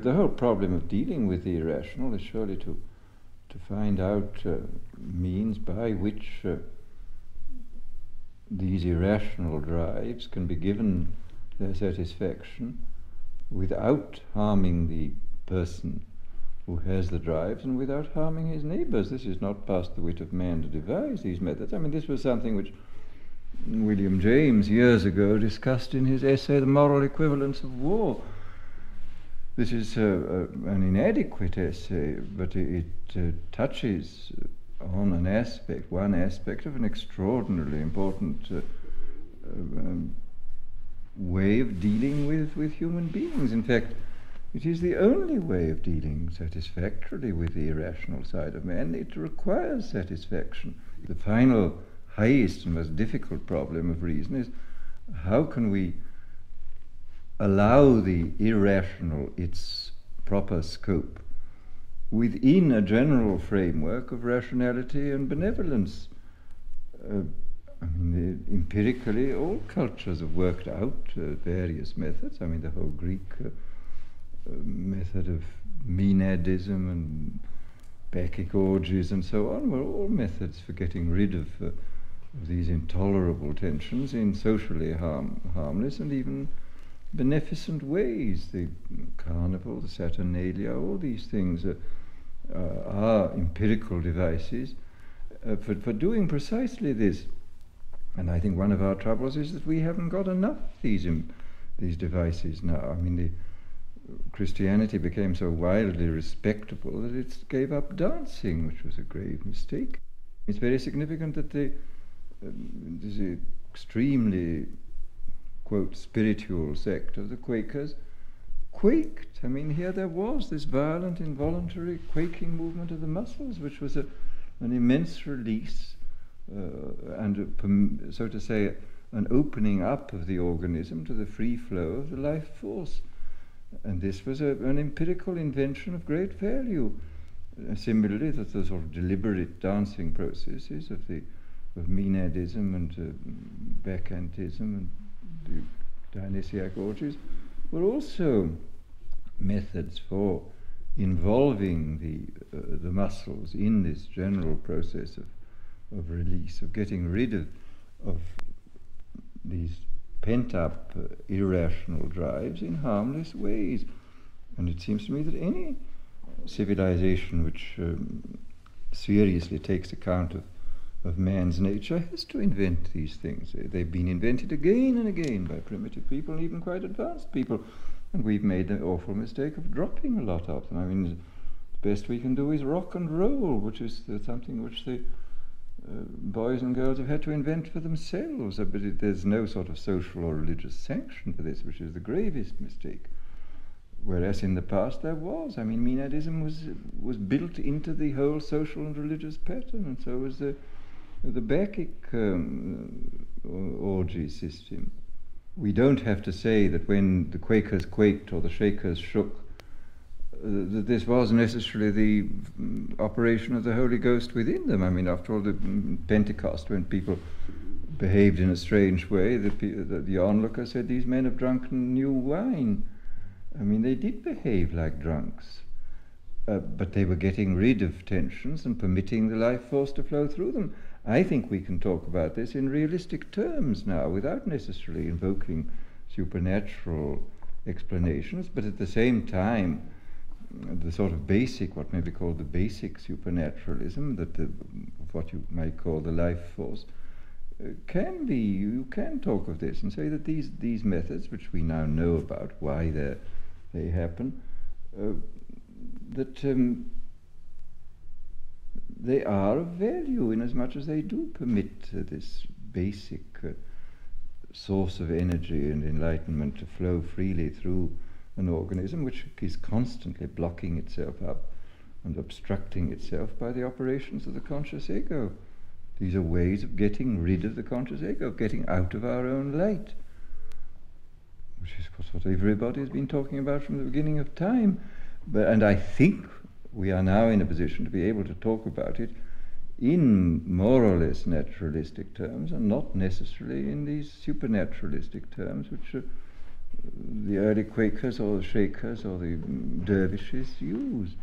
The whole problem of dealing with the irrational is surely to find out means by which these irrational drives can be given their satisfaction without harming the person who has the drives and without harming his neighbours. This is not past the wit of man to devise these methods. I mean, this was something which William James years ago discussed in his essay, The Moral Equivalence of War. This is an inadequate essay, but it touches on one aspect of an extraordinarily important way of dealing with human beings. In fact, it is the only way of dealing satisfactorily with the irrational side of man. It requires satisfaction. The final, highest and most difficult problem of reason is how can we allow the irrational its proper scope within a general framework of rationality and benevolence. Empirically, all cultures have worked out various methods. I mean, the whole Greek method of Menadism and Bacchic orgies and so on were all methods for getting rid of these intolerable tensions in socially harmless and even beneficent ways. The carnival, the Saturnalia, all these things are empirical devices for doing precisely this. And I think one of our troubles is that we haven't got enough of these devices now. I mean, Christianity became so wildly respectable that it gave up dancing, which was a grave mistake. It's very significant that this extremely, quote, spiritual sect of the Quakers quaked. I mean, here there was this violent, involuntary quaking movement of the muscles, which was an immense release and, so to say, an opening up of the organism to the free flow of the life force. And this was an empirical invention of great value. Similarly, that the sort of deliberate dancing processes of Menadism and Bacchantism and the Dionysiac orgies were also methods for involving the muscles in this general process of release, of getting rid of these pent-up irrational drives in harmless ways. And it seems to me that any civilization which seriously takes account of man's nature has to invent these things. They've been invented again and again by primitive people, and even quite advanced people, and we've made the awful mistake of dropping a lot of them. I mean, the best we can do is rock and roll, which is something which the boys and girls have had to invent for themselves, but there's no sort of social or religious sanction for this, which is the gravest mistake. Whereas in the past there was. I mean, Menadism was built into the whole social and religious pattern, and so was the Bacchic orgy system. We don't have to say that when the Quakers quaked or the Shakers shook, that this was necessarily the operation of the Holy Ghost within them. I mean, after all, the Pentecost, when people behaved in a strange way, the onlooker said, "These men have drunken new wine." I mean, they did behave like drunks, but they were getting rid of tensions and permitting the life force to flow through them. I think we can talk about this in realistic terms now, without necessarily invoking supernatural explanations, but at the same time, the sort of basic, what may be called the basic supernaturalism, what you might call the life force, you can talk of this and say that these methods, which we now know about, why they happen, that they are of value in as much as they do permit this basic source of energy and enlightenment to flow freely through an organism which is constantly blocking itself up and obstructing itself by the operations of the conscious ego. These are ways of getting rid of the conscious ego, of getting out of our own light, which is what everybody has been talking about from the beginning of time. And I think we are now in a position to be able to talk about it in more or less naturalistic terms, and not necessarily in these supernaturalistic terms, which the early Quakers or the Shakers or the dervishes used.